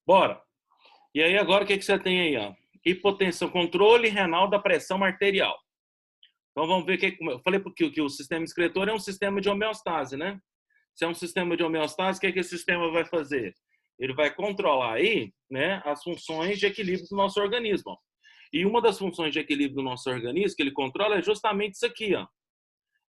Bora. E aí agora o que você tem aí, ó? Hipotensão, controle renal da pressão arterial. Então vamos ver que eu falei porque que o sistema excretor é um sistema de homeostase, né? Se é um sistema de homeostase, o que esse sistema vai fazer? Ele vai controlar aí, né, as funções de equilíbrio do nosso organismo. E uma das funções de equilíbrio do nosso organismo que ele controla é justamente isso aqui, ó,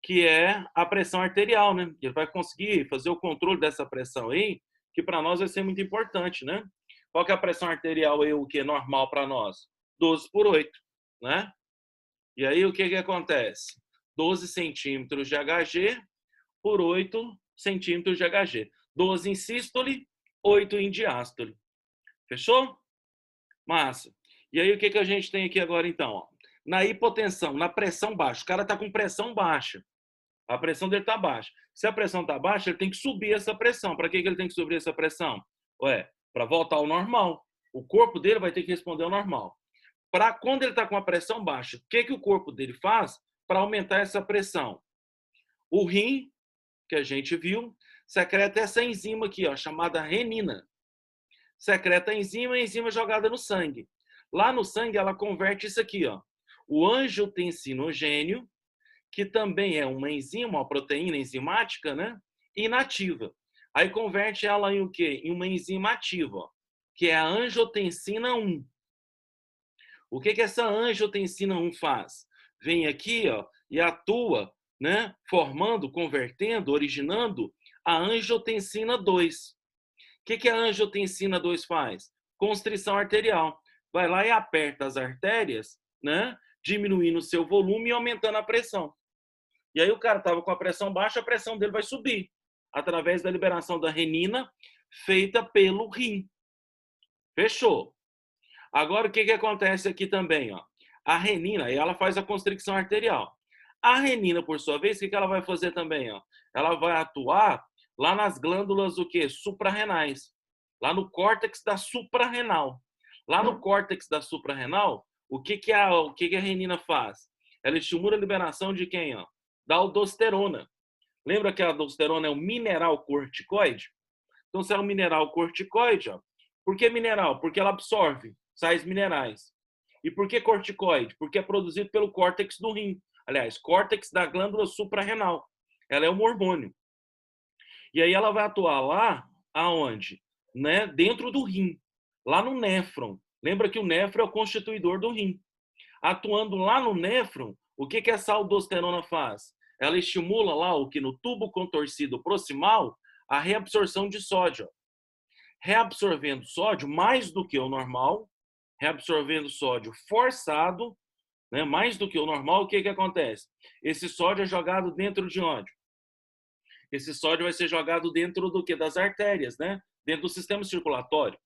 que é a pressão arterial, né? Ele vai conseguir fazer o controle dessa pressão aí, que para nós vai ser muito importante, né? Qual que é a pressão arterial aí, o que é normal para nós? 12/8, né? E aí o que que acontece? 12 centímetros de Hg por 8 centímetros de Hg. 12 em sístole, 8 em diástole. Fechou? Massa. E aí o que que a gente tem aqui agora então? Ó? Na hipotensão, na pressão baixa. O cara está com pressão baixa. A pressão dele está baixa. Se a pressão está baixa, ele tem que subir essa pressão. Para que ele tem que subir essa pressão? Ué, para voltar ao normal. O corpo dele vai ter que responder ao normal. Para quando ele está com a pressão baixa, o que o corpo dele faz para aumentar essa pressão? O rim, que a gente viu, secreta essa enzima aqui, ó, chamada renina. Secreta a enzima jogada no sangue. Lá no sangue, ela converte isso aqui, ó, o angiotensinogênio, que também é uma enzima, uma proteína enzimática, né? Inativa. Aí converte ela em o quê? Em uma enzima ativa, ó, que é a angiotensina 1. O que essa angiotensina 1 faz? Vem aqui, ó, e atua, né? Formando, convertendo, originando a angiotensina 2. O que a angiotensina 2 faz? Constrição arterial. Vai lá e aperta as artérias, né? Diminuindo o seu volume e aumentando a pressão. E aí o cara estava com a pressão baixa, a pressão dele vai subir através da liberação da renina feita pelo rim. Fechou? Agora o que acontece aqui também, ó? A renina, ela faz a constricção arterial. A renina, por sua vez, o que ela vai fazer também, ó? Ela vai atuar lá nas glândulas o quê? Suprarrenais. Lá no córtex da suprarrenal. Lá no córtex da suprarrenal, o que a renina faz? Ela estimula a liberação de quem, ó? Da aldosterona. Lembra que a aldosterona é um mineral corticoide? Então, se é um mineral corticoide, ó, por que mineral? Porque ela absorve sais minerais. E por que corticoide? Porque é produzido pelo córtex do rim. Aliás, córtex da glândula suprarrenal. Ela é um hormônio. E aí ela vai atuar lá, aonde? Né? Dentro do rim, lá no néfron. Lembra que o néfron é o constituidor do rim. Atuando lá no néfron, o que essa aldosterona faz? Ela estimula lá o que no tubo contorcido proximal a reabsorção de sódio. Reabsorvendo sódio mais do que o normal, reabsorvendo sódio forçado, né, mais do que o normal, o que acontece? Esse sódio é jogado dentro de onde? Esse sódio vai ser jogado dentro do que? Das artérias, né? Dentro do sistema circulatório.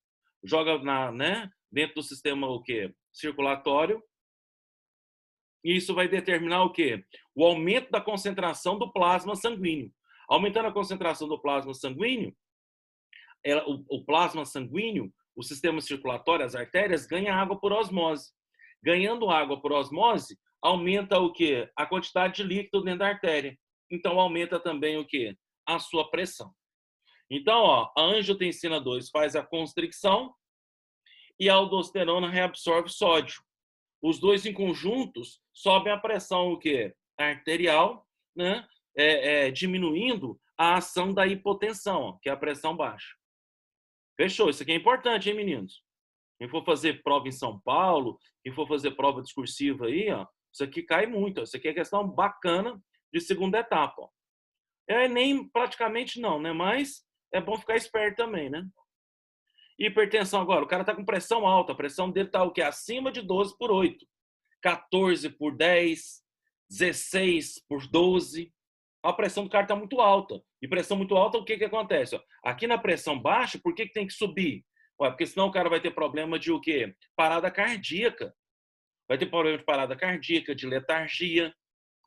Joga né? Dentro do sistema o quê? Circulatório. E isso vai determinar o quê? O aumento da concentração do plasma sanguíneo. Aumentando a concentração do plasma sanguíneo, o plasma sanguíneo, o sistema circulatório, as artérias, ganha água por osmose. Ganhando água por osmose, aumenta o quê? A quantidade de líquido dentro da artéria. Então, aumenta também o quê? A sua pressão. Então, ó, a angiotensina 2 faz a constricção e a aldosterona reabsorve sódio. Os dois em conjuntos sobem a pressão o quê? Arterial, né? Diminuindo a ação da hipotensão, ó, que é a pressão baixa. Fechou? Isso aqui é importante, hein, meninos? Quem for fazer prova em São Paulo, quem for fazer prova discursiva aí, ó, isso aqui cai muito. Ó. Isso aqui é questão bacana de segunda etapa. Ó. Nem praticamente não, né? Mas é bom ficar esperto também, né? Hipertensão agora. O cara tá com pressão alta. A pressão dele tá o quê? Acima de 12/8. 14/10. 16/12. A pressão do cara está muito alta. E pressão muito alta, o que acontece? Aqui na pressão baixa, por que tem que subir? Ué, porque senão o cara vai ter problema de o quê? Parada cardíaca. Vai ter problema de parada cardíaca, de letargia,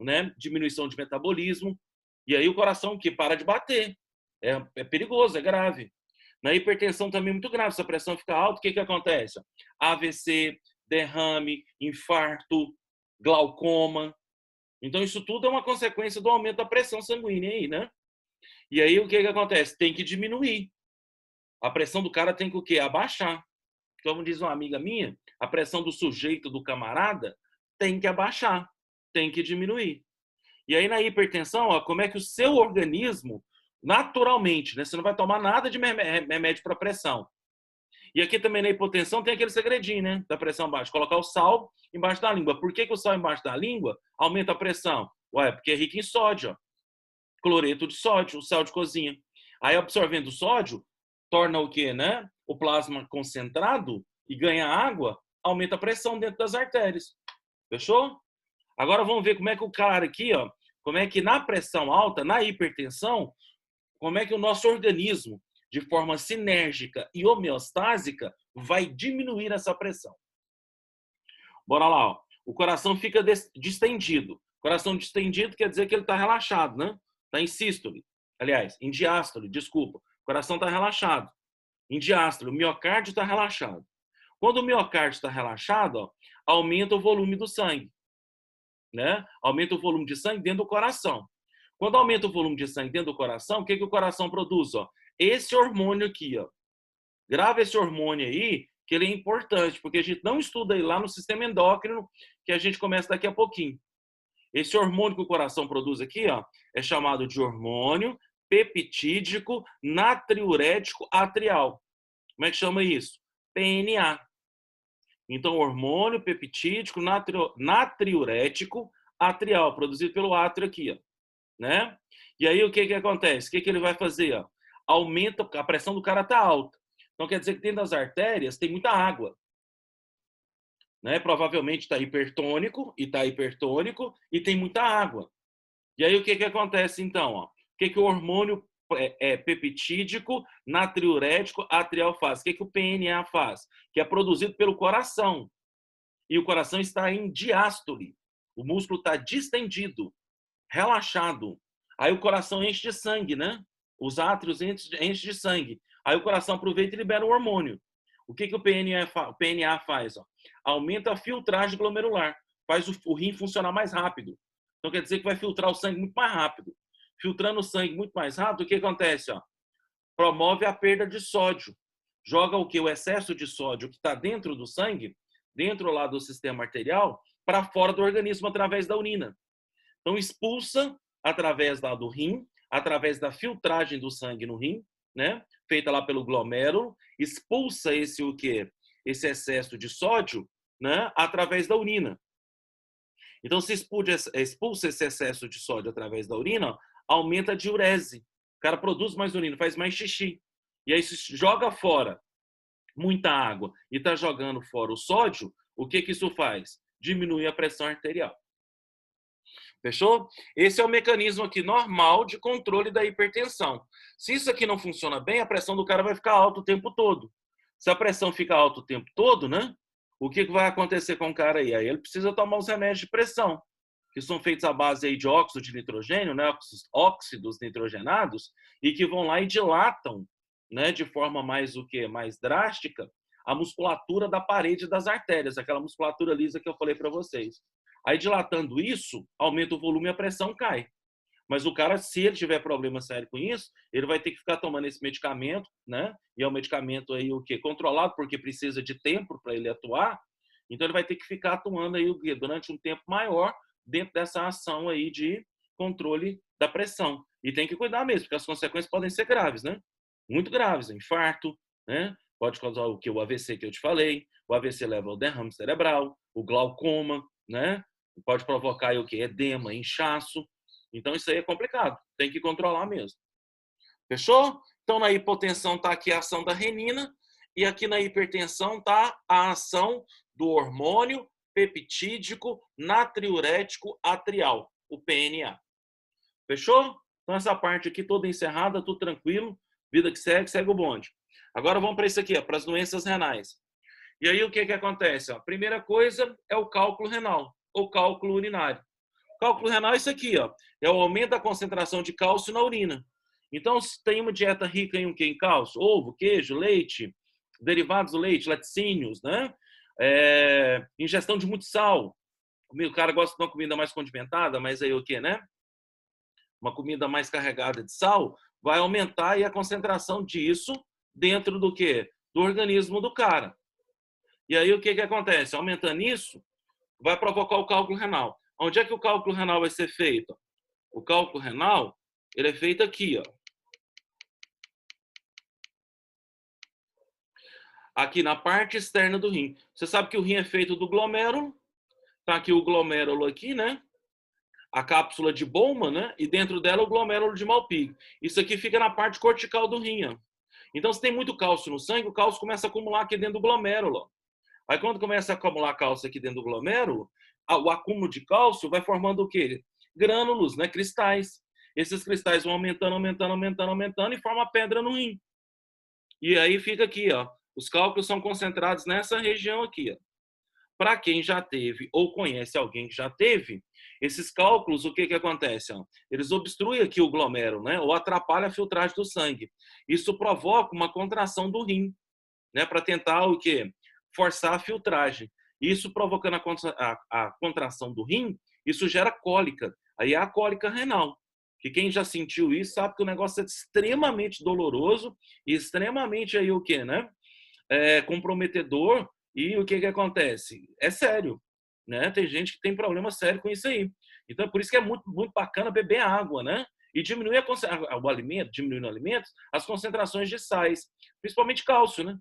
né? Diminuição de metabolismo. E aí o coração que para de bater. É perigoso, é grave. Na hipertensão também é muito grave. Se a pressão fica alta, o que acontece? AVC, derrame, infarto, glaucoma. Então, isso tudo é uma consequência do aumento da pressão sanguínea aí, né? E aí, o que acontece? Tem que diminuir. A pressão do cara tem que o quê? Abaixar. Como diz uma amiga minha, a pressão do sujeito, do camarada, tem que abaixar, tem que diminuir. E aí na hipertensão, ó, como é que o seu organismo, naturalmente, né, você não vai tomar nada de remédio para pressão. E aqui também na hipotensão tem aquele segredinho, né, da pressão baixa, colocar o sal embaixo da língua. Por que o sal embaixo da língua aumenta a pressão? Ué, porque é rico em sódio, ó. Cloreto de sódio, o sal de cozinha. Aí absorvendo o sódio, torna o quê, né? O plasma concentrado e ganha água, aumenta a pressão dentro das artérias. Fechou? Agora vamos ver como é que o cara aqui, ó, como é que na pressão alta, na hipertensão, como é que o nosso organismo, de forma sinérgica e homeostásica, vai diminuir essa pressão. Bora lá, ó. O coração fica distendido. Coração distendido quer dizer que ele está relaxado, né? Está em sístole. Aliás, em diástole, desculpa. O coração está relaxado. Em diástole, o miocárdio está relaxado. Quando o miocárdio está relaxado, ó, aumenta o volume do sangue, né? Aumenta o volume de sangue dentro do coração. Quando aumenta o volume de sangue dentro do coração, o que o coração produz? Ó? Esse hormônio aqui, ó. Grava esse hormônio aí, que ele é importante, porque a gente não estuda aí lá no sistema endócrino, que a gente começa daqui a pouquinho. Esse hormônio que o coração produz aqui, ó, é chamado de hormônio peptídico natriurético atrial. Como é que chama isso? PNA. Então, hormônio peptídico natriurético atrial, produzido pelo átrio aqui, ó, né? E aí o que acontece? O que ele vai fazer? Ó? Aumenta, a pressão do cara tá alta. Então quer dizer que dentro das artérias tem muita água, né? Provavelmente está hipertônico e tem muita água. E aí o que acontece então? Ó? O que o hormônio peptídico natriurético atrial faz? O que o PNA faz? Que é produzido pelo coração. E o coração está em diástole. O músculo está distendido, relaxado. Aí o coração enche de sangue, né? Os átrios enchem de sangue. Aí o coração aproveita e libera o hormônio. O que o PNA faz? Ó? Aumenta a filtragem glomerular. Faz o rim funcionar mais rápido. Então quer dizer que vai filtrar o sangue muito mais rápido. Filtrando o sangue muito mais rápido, o que acontece? Ó? Promove a perda de sódio. Joga o que? O excesso de sódio que está dentro do sangue, dentro lá do sistema arterial, para fora do organismo através da urina. Então expulsa através do rim, através da filtragem do sangue no rim, né? Feita lá pelo glomérulo, expulsa esse o quê? Esse excesso de sódio, né? Através da urina. Então se expulsa esse excesso de sódio através da urina, aumenta a diurese. O cara produz mais urina, faz mais xixi. E aí se joga fora muita água e está jogando fora o sódio, o que isso faz? Diminui a pressão arterial. Fechou? Esse é o mecanismo aqui normal de controle da hipertensão. Se isso aqui não funciona bem, a pressão do cara vai ficar alta o tempo todo. Se a pressão fica alta o tempo todo, né? O que vai acontecer com o cara aí? Aí ele precisa tomar os remédios de pressão, que são feitos à base aí de óxido de nitrogênio, né? Óxidos nitrogenados, e que vão lá e dilatam, né? De forma mais mais drástica, a musculatura da parede das artérias, aquela musculatura lisa que eu falei para vocês. Aí, dilatando isso, aumenta o volume e a pressão cai. Mas o cara, se ele tiver problema sério com isso, ele vai ter que ficar tomando esse medicamento, né? E é um medicamento aí o quê? Controlado, porque precisa de tempo para ele atuar. Então ele vai ter que ficar atuando aí o quê? Durante um tempo maior dentro dessa ação aí de controle da pressão. E tem que cuidar mesmo, porque as consequências podem ser graves, né? Muito graves, infarto, né? Pode causar o que? O AVC que eu te falei. O AVC leva ao derrame cerebral, o glaucoma, né? Pode provocar aí o que? Edema, inchaço. Então isso aí é complicado, tem que controlar mesmo. Fechou? Então na hipotensão está aqui a ação da renina e aqui na hipertensão está a ação do hormônio peptídico natriurético atrial, o PNA. Fechou? Então essa parte aqui toda encerrada, tudo tranquilo, vida que segue o bonde. Agora vamos para isso aqui, para as doenças renais. E aí o que acontece? A primeira coisa é o cálculo renal, ou cálculo urinário. O cálculo renal é isso aqui, ó, é o aumento da concentração de cálcio na urina. Então, se tem uma dieta rica em o quê? Em cálcio, ovo, queijo, leite, derivados do leite, laticínios, né? Ingestão de muito sal. O cara gosta de uma comida mais condimentada, mas aí o quê, né? Uma comida mais carregada de sal vai aumentar aí a concentração disso dentro do quê? Do organismo do cara. E aí o que acontece? Aumentando isso, vai provocar o cálculo renal. Onde é que o cálculo renal vai ser feito? O cálculo renal, ele é feito aqui, ó. Aqui na parte externa do rim. Você sabe que o rim é feito do glomérulo. Tá aqui o glomérulo aqui, né? A cápsula de Bowman, né? E dentro dela o glomérulo de Malpighi. Isso aqui fica na parte cortical do rim, ó. Então, se tem muito cálcio no sangue, o cálcio começa a acumular aqui dentro do glomérulo. Aí, quando começa a acumular cálcio aqui dentro do glomérulo, o acúmulo de cálcio vai formando o quê? Grânulos, né? Cristais. Esses cristais vão aumentando, aumentando, aumentando, aumentando e forma pedra no rim. E aí fica aqui, ó. Os cálculos são concentrados nessa região aqui, ó. Para quem já teve ou conhece alguém que já teve, esses cálculos, o que acontece? Ó? Eles obstruem aqui o glomérulo, né? Ou atrapalham a filtragem do sangue. Isso provoca uma contração do rim, né? Para tentar o quê? Forçar a filtragem. Isso provocando a contração do rim, isso gera cólica. Aí é a cólica renal. Que quem já sentiu isso sabe que o negócio é extremamente doloroso e extremamente aí o quê, né? Comprometedor. E o que acontece? É sério, né? Tem gente que tem problema sério com isso aí. Então, por isso que é muito, muito bacana beber água, né? E diminuir o alimento, diminuindo alimentos, as concentrações de sais, principalmente cálcio, né?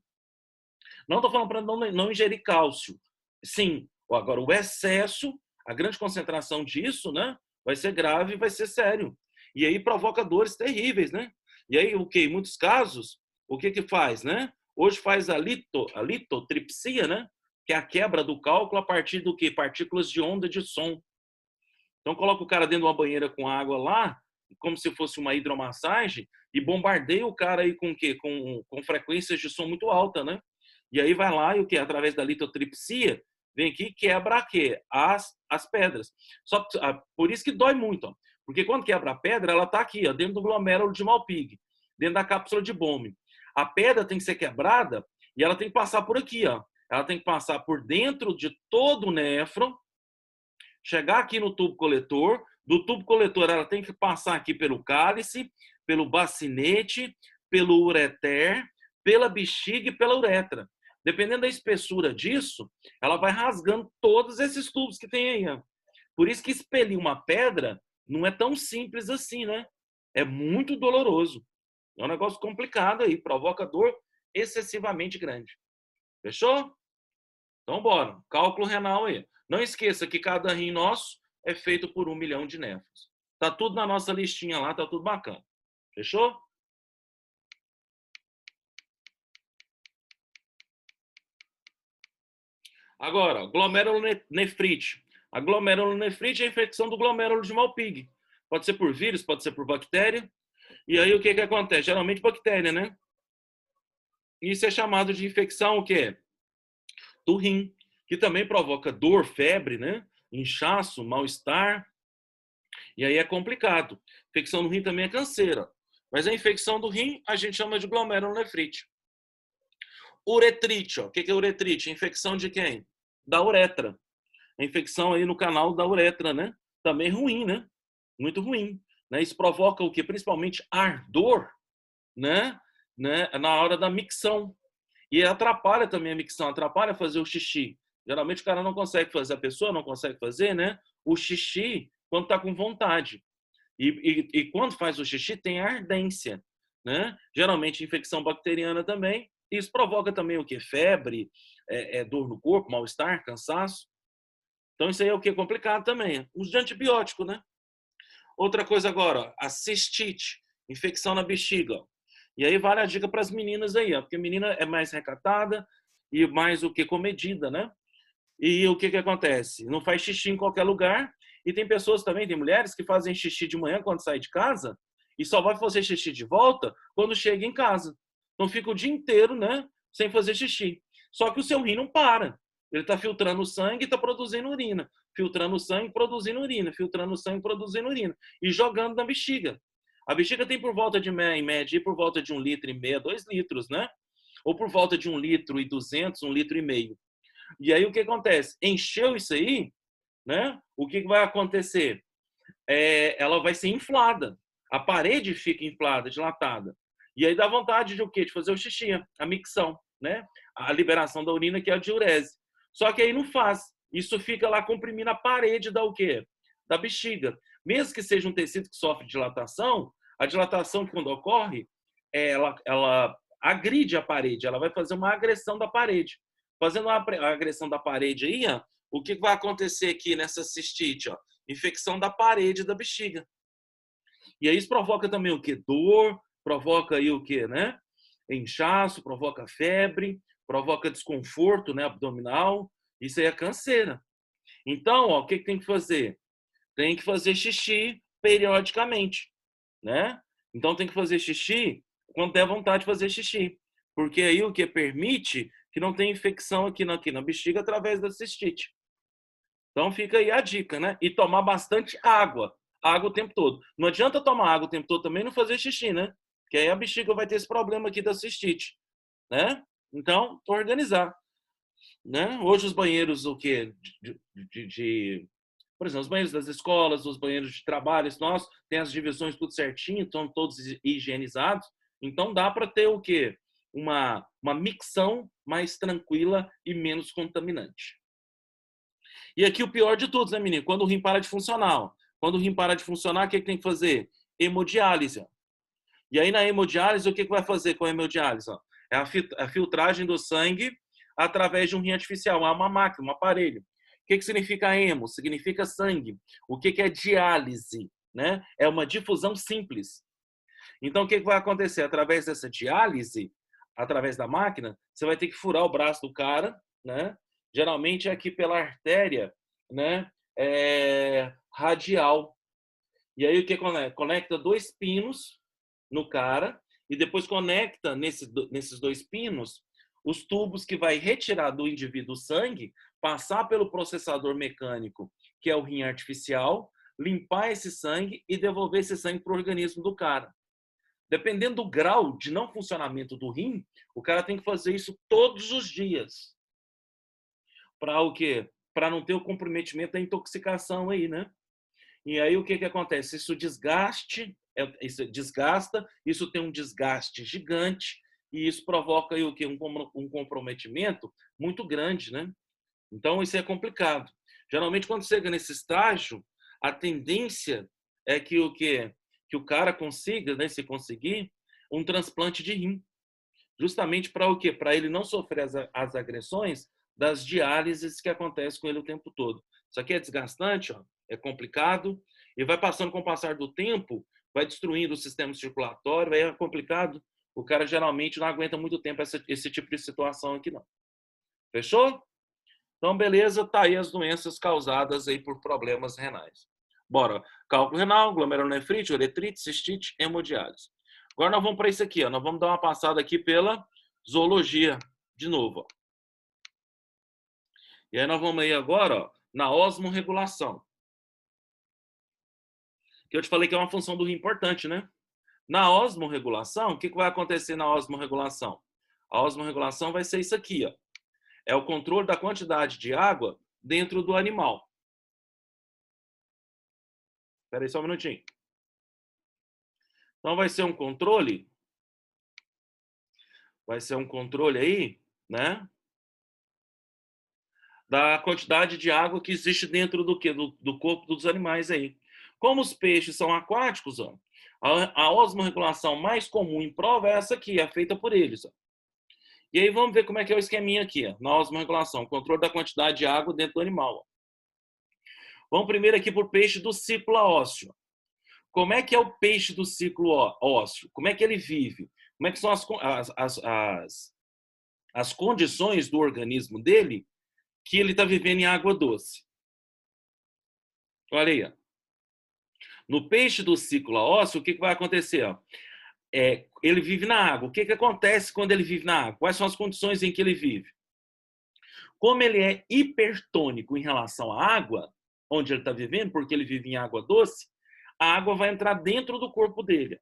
Não estou falando para não ingerir cálcio. Sim, agora o excesso, a grande concentração disso, né? Vai ser grave, vai ser sério. E aí provoca dores terríveis, né? E aí, o que? Em muitos casos, o que faz, né? Hoje faz a litotripsia, né? Que é a quebra do cálculo a partir do quê? Partículas de onda de som. Então, coloca o cara dentro de uma banheira com água lá, como se fosse uma hidromassagem, e bombardeia o cara aí com o quê? Com frequências de som muito alta, né? E aí vai lá e o quê? Através da litotripsia, vem aqui e quebra quê? As pedras. Só por isso que dói muito, ó. Porque quando quebra a pedra, ela está aqui, ó, dentro do glomérulo de Malpighi, dentro da cápsula de Bowman. A pedra tem que ser quebrada e ela tem que passar por aqui, ó. Ela tem que passar por dentro de todo o néfron, chegar aqui no tubo coletor. Do tubo coletor, ela tem que passar aqui pelo cálice, pelo bacinete, pelo ureter, pela bexiga e pela uretra. Dependendo da espessura disso, ela vai rasgando todos esses tubos que tem aí, ó. Por isso que expelir uma pedra não é tão simples assim, né? É muito doloroso. É um negócio complicado aí, provoca dor excessivamente grande. Fechou? Então, bora. Cálculo renal aí. Não esqueça que cada rim nosso é feito por 1 milhão de néfrons. Tá tudo na nossa listinha lá, tá tudo bacana. Fechou? Agora, glomerulonefrite. A glomerulonefrite é a infecção do glomérulo de Malpighi. Pode ser por vírus, pode ser por bactéria. E aí o que acontece? Geralmente bactéria, né? Isso é chamado de infecção o quê? Do rim, que também provoca dor, febre, né? Inchaço, mal-estar. E aí é complicado. Infecção no rim também é canseira. Mas a infecção do rim a gente chama de glomerulonefrite. Uretrite, ó. O que é uretrite? Infecção de quem? Da uretra. A infecção aí no canal da uretra, né? Também ruim, né? Muito ruim. Né? Isso provoca o quê? Principalmente ardor, né? Na hora da micção. E atrapalha também a micção, atrapalha fazer o xixi. Geralmente o cara não consegue fazer, a pessoa não consegue fazer, né? O xixi quando está com vontade. E quando faz o xixi tem ardência, né? Geralmente infecção bacteriana também. Isso provoca também o que? Febre, dor no corpo, mal-estar, cansaço. Então isso aí é o que? Complicado também. Uso de antibiótico, né? Outra coisa agora, a cistite, infecção na bexiga. E aí vale a dica para as meninas aí, ó, porque a menina é mais recatada e mais o que? Comedida, né? E o que acontece? Não faz xixi em qualquer lugar. E tem pessoas também, tem mulheres que fazem xixi de manhã quando sai de casa e só vai fazer xixi de volta quando chega em casa. Então fica o dia inteiro, né, sem fazer xixi. Só que o seu rim não para. Ele está filtrando o sangue e está produzindo urina. Filtrando o sangue, produzindo urina. Filtrando o sangue, produzindo urina. E jogando na bexiga. A bexiga tem por volta de, em média, por volta de 1,5 litro, 2 litros, né? Ou por volta de 1,2 litros, 1,5 litros. E aí o que acontece? Encheu isso aí, né? O que vai acontecer? Ela vai ser inflada. A parede fica inflada, dilatada. E aí dá vontade de o quê? De fazer o xixi, a micção, né? A liberação da urina, que é a diurese. Só que aí não faz. Isso fica lá comprimindo a parede da o quê? Da bexiga. Mesmo que seja um tecido que sofre dilatação, a dilatação, quando ocorre, ela agride a parede, ela vai fazer uma agressão da parede. Fazendo a agressão da parede aí, ó, o que vai acontecer aqui nessa cistite? Ó? Infecção da parede da bexiga. E aí isso provoca também o quê? Dor, provoca aí o quê, né? Inchaço, provoca febre, provoca desconforto, né, abdominal. Isso aí é canseira. Então, ó, o que tem que fazer? Tem que fazer xixi periodicamente, né? Então tem que fazer xixi quando der vontade de fazer xixi. Porque aí o que permite que não tenha infecção aqui na bexiga através da cistite. Então fica aí a dica, né? E tomar bastante água. Água o tempo todo. Não adianta tomar água o tempo todo também e não fazer xixi, né? Porque aí a bexiga vai ter esse problema aqui da cistite, né? Então, organizar, né? Hoje os banheiros, o quê? Por exemplo, os banheiros das escolas, os banheiros de trabalho, nós tem as divisões tudo certinho, estão todos higienizados. Então dá para ter o quê? Uma micção mais tranquila e menos contaminante. E aqui o pior de tudo, né, menino? Quando o rim para de funcionar. Quando o rim para de funcionar, o que tem que fazer? Hemodiálise. E aí na hemodiálise, o que vai fazer com a hemodiálise? É a filtragem do sangue através de um rim artificial. É uma máquina, um aparelho. O que significa hemo? Significa sangue. O que é diálise? Né? É uma difusão simples. Então, o que vai acontecer? Através dessa diálise, através da máquina, você vai ter que furar o braço do cara, né? Geralmente é aqui pela artéria, né? Radial. E aí o que conecta? Conecta 2 pinos no cara e depois conecta nesses 2 pinos os tubos que vai retirar do indivíduo o sangue, passar pelo processador mecânico, que é o rim artificial, limpar esse sangue e devolver esse sangue para o organismo do cara. Dependendo do grau de não funcionamento do rim, o cara tem que fazer isso todos os dias. Para o quê? Para não ter o comprometimento da intoxicação aí, né? E aí o que acontece? Isso desgasta, isso tem um desgaste gigante e isso provoca aí o quê? Um comprometimento muito grande, né? Então isso é complicado. Geralmente quando chega nesse estágio, a tendência é que o quê? Que o cara consiga, né, se conseguir, um transplante de rim. Justamente para o quê? Para ele não sofrer as agressões das diálises que acontecem com ele o tempo todo. Isso aqui é desgastante, ó, é complicado, e vai passando com o passar do tempo, vai destruindo o sistema circulatório, aí é complicado. O cara geralmente não aguenta muito tempo esse tipo de situação aqui, não. Fechou? Então, beleza, tá aí as doenças causadas aí por problemas renais. Bora, cálculo renal, glomerulonefrite, uretrite, cistite, hemodiálise. Agora nós vamos para isso aqui, ó. Nós vamos dar uma passada aqui pela zoologia de novo, ó. E aí nós vamos aí agora, ó, na osmorregulação. Que eu te falei que é uma função do rim importante, né? Na osmorregulação, o que vai acontecer na osmorregulação? A osmorregulação vai ser isso aqui, ó. É o controle da quantidade de água dentro do animal. Espera aí só um minutinho. Então vai ser um controle aí, né? Da quantidade de água que existe dentro do quê? Do corpo dos animais aí. Como os peixes são aquáticos, ó, a osmorregulação mais comum em prova é essa aqui, é feita por eles. Ó. E aí vamos ver como é que é o esqueminha aqui, ó, na osmorregulação, controle da quantidade de água dentro do animal. Ó. Vamos primeiro aqui por peixe do ciclo ósseo. Como é que é o peixe do ciclo ósseo? Como é que ele vive? Como é que são as condições do organismo dele que ele está vivendo em água doce? Olha aí. Ó. No peixe do ciclo ósseo, o que vai acontecer? Ó? Ele vive na água. O que acontece quando ele vive na água? Quais são as condições em que ele vive? Como ele é hipertônico em relação à água, onde ele está vivendo, porque ele vive em água doce, a água vai entrar dentro do corpo dele.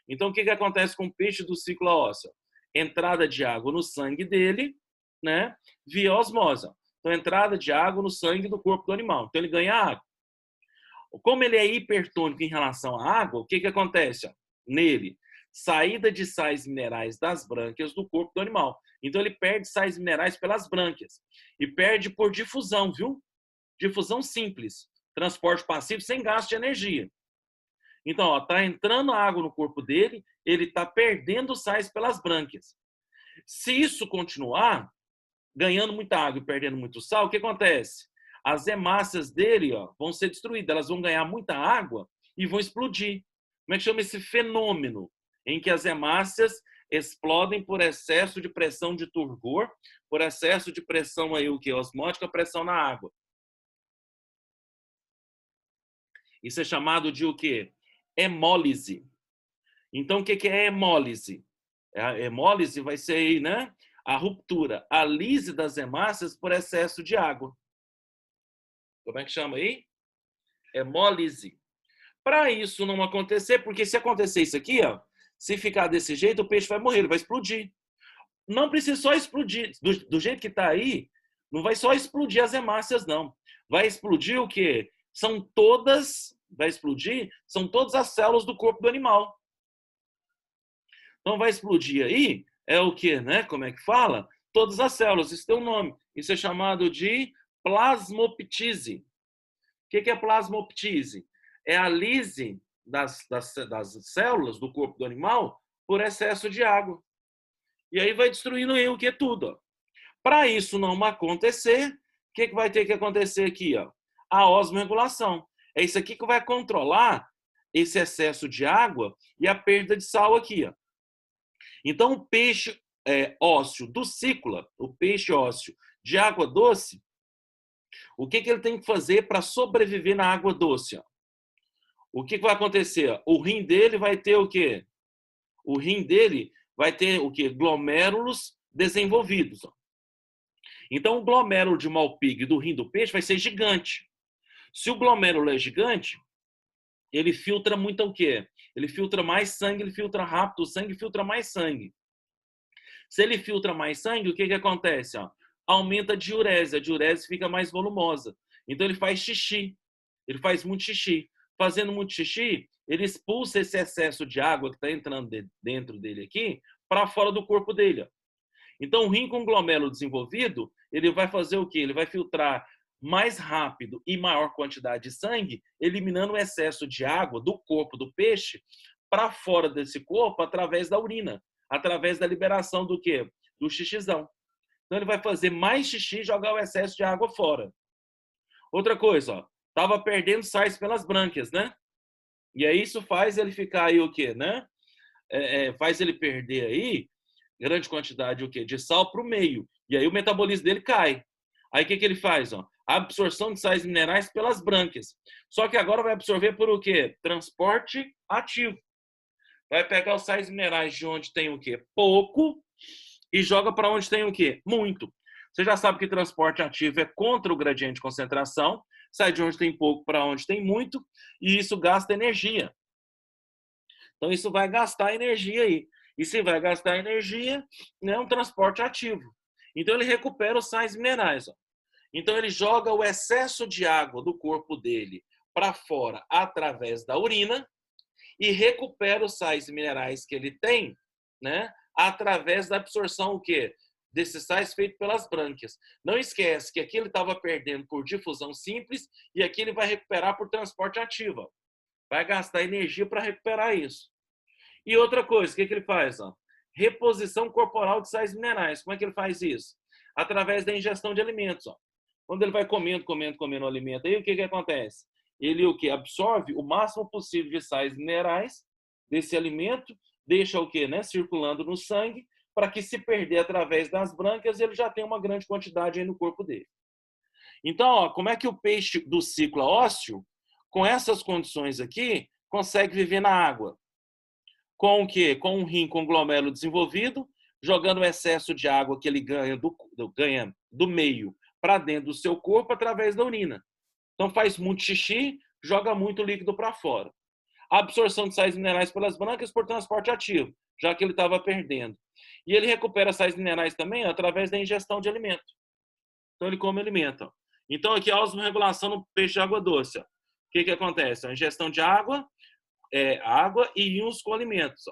Então, o que acontece com o peixe do ciclo ósseo? Entrada de água no sangue dele, né, via osmose. Então, entrada de água no sangue do corpo do animal. Então, ele ganha água. Como ele é hipertônico em relação à água, o que acontece nele? saída de sais minerais das brânquias do corpo do animal. Então, ele perde sais minerais pelas brânquias. E perde por difusão, viu? Difusão simples. Transporte passivo sem gasto de energia. Então, está entrando água no corpo dele, ele está perdendo sais pelas brânquias. Se isso continuar, ganhando muita água e perdendo muito sal, o que acontece? As hemácias dele vão ser destruídas, elas vão ganhar muita água e vão explodir. Como é que chama esse fenômeno? Em que as hemácias explodem por excesso de pressão de turgor, por excesso de pressão aí, o que? Osmótica, pressão na água. Isso é chamado de o quê? Hemólise. Então, o que é hemólise? A hemólise vai ser aí, né? A ruptura, a lise das hemácias por excesso de água. Como é que chama aí? Hemólise. Para isso não acontecer, porque se acontecer isso aqui, se ficar desse jeito, o peixe vai morrer, ele vai explodir. Não precisa só explodir. Do jeito que está aí, não vai só explodir as hemácias, não. Vai explodir o quê? Vai explodir, são todas as células do corpo do animal. Então vai explodir aí, é o quê, né? Como é que fala? Todas as células, isso tem um nome. Isso é chamado de plasmoptise. O que é plasmoptise? É a lise das células do corpo do animal por excesso de água. E aí vai destruindo aí o que é tudo. Para isso não acontecer, o que vai ter que acontecer aqui? A osmorregulação. É isso aqui que vai controlar esse excesso de água e a perda de sal aqui. Então, o peixe ósseo do cícula, o peixe ósseo de água doce, o que ele tem que fazer para sobreviver na água doce? O que vai acontecer? O rim dele vai ter o quê? O rim dele vai ter o quê? Glomérulos desenvolvidos. Então, o glomérulo de Malpighi do rim do peixe vai ser gigante. Se o glomérulo é gigante, ele filtra muito o quê? Ele filtra mais sangue, ele filtra rápido o sangue, filtra mais sangue. Se ele filtra mais sangue, o que acontece? Aumenta a diurese fica mais volumosa. Então ele faz xixi, ele faz muito xixi. Fazendo muito xixi, ele expulsa esse excesso de água que está entrando dentro dele aqui para fora do corpo dele. Então o rim com glomérulo desenvolvido, ele vai fazer o quê? Ele vai filtrar mais rápido e maior quantidade de sangue, eliminando o excesso de água do corpo do peixe para fora desse corpo através da urina, através da liberação do quê? Do xixizão. Então ele vai fazer mais xixi e jogar o excesso de água fora. Outra coisa, estava perdendo sais pelas brânquias, né? E aí isso faz ele ficar aí o quê, né? Faz ele perder aí grande quantidade o quê? De sal para o meio. E aí o metabolismo dele cai. Aí o que ele faz? A absorção de sais minerais pelas brânquias. Só que agora vai absorver por o quê? Transporte ativo. Vai pegar os sais minerais de onde tem o quê? Pouco e joga para onde tem o quê? Muito. Você já sabe que transporte ativo é contra o gradiente de concentração, sai de onde tem pouco para onde tem muito, e isso gasta energia. Então, isso vai gastar energia aí. E se vai gastar energia, é um transporte ativo. Então, ele recupera os sais minerais. Então, ele joga o excesso de água do corpo dele para fora através da urina e recupera os sais minerais que ele tem, né, através da absorção o quê? Desses sais feitos pelas brânquias. Não esquece que aqui ele estava perdendo por difusão simples e aqui ele vai recuperar por transporte ativo. Vai gastar energia para recuperar isso. E outra coisa, o que ele faz? Reposição corporal de sais minerais. Como é que ele faz isso? Através da ingestão de alimentos. Quando ele vai comendo o alimento, aí o que acontece? Ele o que? Absorve o máximo possível de sais minerais desse alimento, deixa o que, né? Circulando no sangue, para que se perder através das brânquias, ele já tem uma grande quantidade aí no corpo dele. Então, como é que o peixe do ciclo ósseo, com essas condições aqui, consegue viver na água? Com o quê? Com um rim com glomérulo desenvolvido, jogando o excesso de água que ele ganha do meio para dentro do seu corpo através da urina. Então faz muito xixi, joga muito líquido para fora. A absorção de sais minerais pelas brânquias por transporte ativo, já que ele estava perdendo. E ele recupera sais minerais também através da ingestão de alimento. Então ele come alimento. Então aqui a osmorregulação no peixe de água doce. O que acontece? A ingestão de água e íons com alimentos.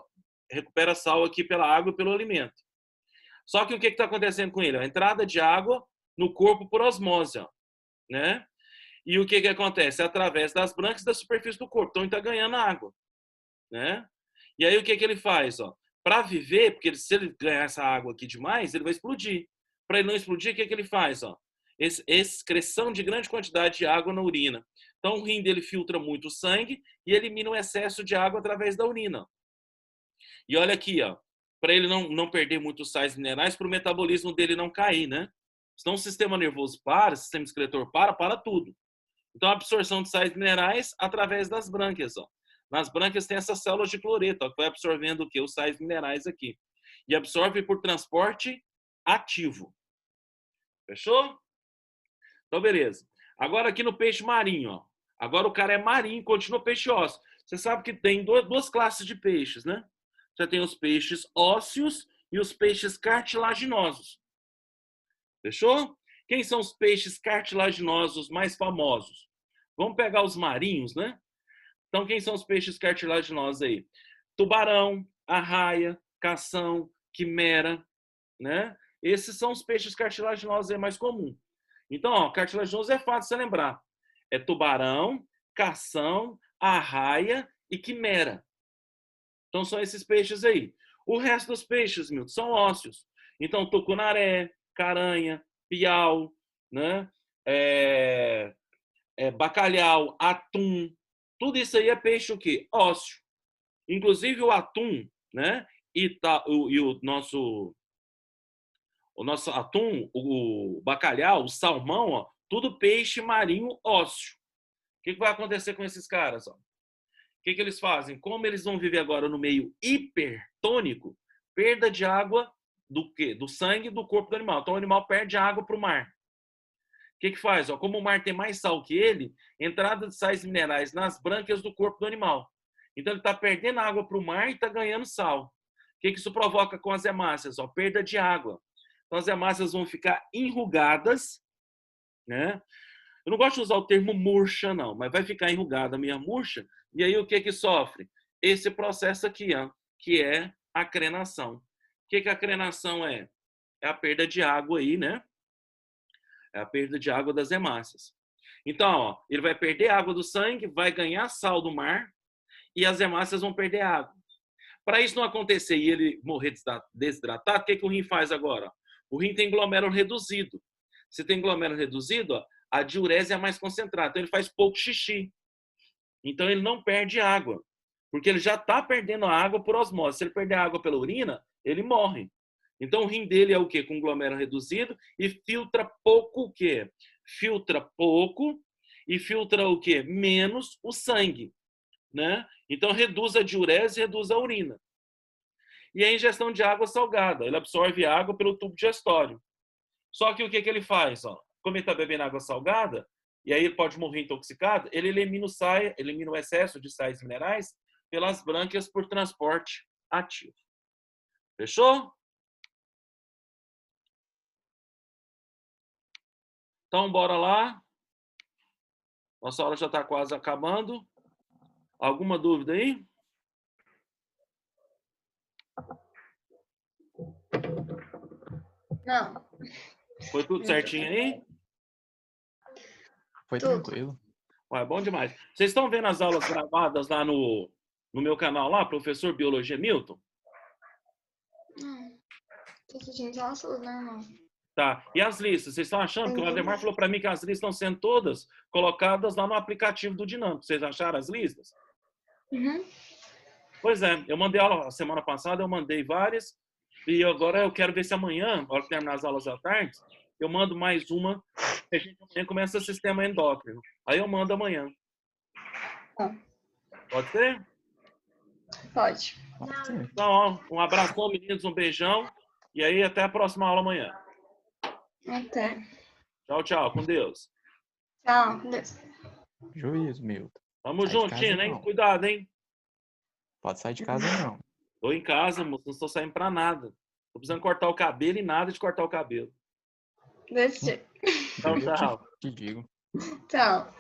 recupera sal aqui pela água e pelo alimento. Só que o que está acontecendo com ele? A entrada de água no corpo por osmose, ó, né? E o que acontece? Através das brânquias da superfície do corpo. Então ele está ganhando água, né? E aí o que ele faz? Para viver, porque se ele ganhar essa água aqui demais, ele vai explodir. Para ele não explodir, o que ele faz? Excreção de grande quantidade de água na urina. Então o rim dele filtra muito o sangue e elimina o excesso de água através da urina. E olha aqui, para ele não perder muitos sais minerais, para o metabolismo dele não cair, né? Senão o sistema nervoso para, o sistema excretor para tudo. Então, a absorção de sais minerais através das brânquias. Nas brânquias tem essas células de cloreto, que vai absorvendo o quê? Os sais minerais aqui. E absorve por transporte ativo. Fechou? Então, beleza. Agora aqui no peixe marinho. Agora o cara é marinho, continua peixe ósseo. Você sabe que tem duas classes de peixes, né? Você tem os peixes ósseos e os peixes cartilaginosos. Fechou? Quem são os peixes cartilaginosos mais famosos? Vamos pegar os marinhos, né? Então, quem são os peixes cartilaginosos aí? Tubarão, arraia, cação, quimera, né? Esses são os peixes cartilaginosos aí mais comuns. Então, cartilaginoso é fácil você lembrar. É tubarão, cação, arraia e quimera. Então, são esses peixes aí. O resto dos peixes, Milton, são ósseos. Então, tucunaré, caranha, piau, né? Bacalhau, atum, tudo isso aí é peixe o quê? Ósseo. Inclusive o atum, né? E o nosso atum, o bacalhau, o salmão, tudo peixe marinho ósseo. O que vai acontecer com esses caras? O que eles fazem? Como eles vão viver agora no meio hipertônico, perda de água do quê? Do sangue do corpo do animal. Então o animal perde água para o mar. O que faz? Como o mar tem mais sal que ele, entrada de sais minerais nas brânquias do corpo do animal. Então ele está perdendo água para o mar e está ganhando sal. O que isso provoca com as hemácias? Perda de água. Então as hemácias vão ficar enrugadas, né? Eu não gosto de usar o termo murcha, não, mas vai ficar enrugada a minha murcha. E aí o que sofre? Esse processo aqui, que é a crenação. O que a crenação é? É a perda de água aí, né? É a perda de água das hemácias. Então, ele vai perder água do sangue, vai ganhar sal do mar e as hemácias vão perder água. Para isso não acontecer e ele morrer desidratado, o que o rim faz agora? O rim tem glomérulo reduzido. Se tem glomérulo reduzido, a diurese é mais concentrada. Então, ele faz pouco xixi. Então, ele não perde água. Porque ele já está perdendo água por osmose. Se ele perder água pela urina, ele morre. Então, o rim dele é o quê? Com glomérulo reduzido e filtra pouco o quê? Filtra pouco e filtra o quê? Menos o sangue, né? Então, reduz a diurese e reduz a urina. E a ingestão de água salgada. Ele absorve água pelo tubo digestório. Só que o que ele faz? Como ele está bebendo água salgada, e aí ele pode morrer intoxicado, ele elimina o excesso de sais minerais pelas brânquias por transporte ativo. Fechou? Então, bora lá. Nossa aula já está quase acabando. Alguma dúvida aí? Não. Foi tudo certinho aí? Foi tranquilo. Ué, bom demais. Vocês estão vendo as aulas gravadas lá no meu canal lá, Professor Biologia Milton? Não. Tô assistindo as suas, né, não? Tá. E as listas? Vocês estão achando? Porque o Ademar falou para mim que as listas estão sendo todas colocadas lá no aplicativo do Dinâmico. Vocês acharam as listas? Uhum. Pois é. Eu mandei aula semana passada, eu mandei várias. E agora eu quero ver se amanhã, na hora que terminar as aulas da tarde, eu mando mais uma. A gente amanhã começa o sistema endócrino. Aí eu mando amanhã. Pode ser? Pode. Então, um abração, meninos, um beijão. E aí, até a próxima aula amanhã. Até. Tchau, tchau. Com Deus. Tchau, com Deus. Juízo, Milton. Tamo Sai de juntinho, casa, hein? não. Cuidado, hein? Pode sair de casa, não. Tô em casa, moço. Não estou saindo pra nada. Tô precisando cortar o cabelo e nada de cortar o cabelo. Desse jeito. Tchau, Eu tchau. te digo. Tchau.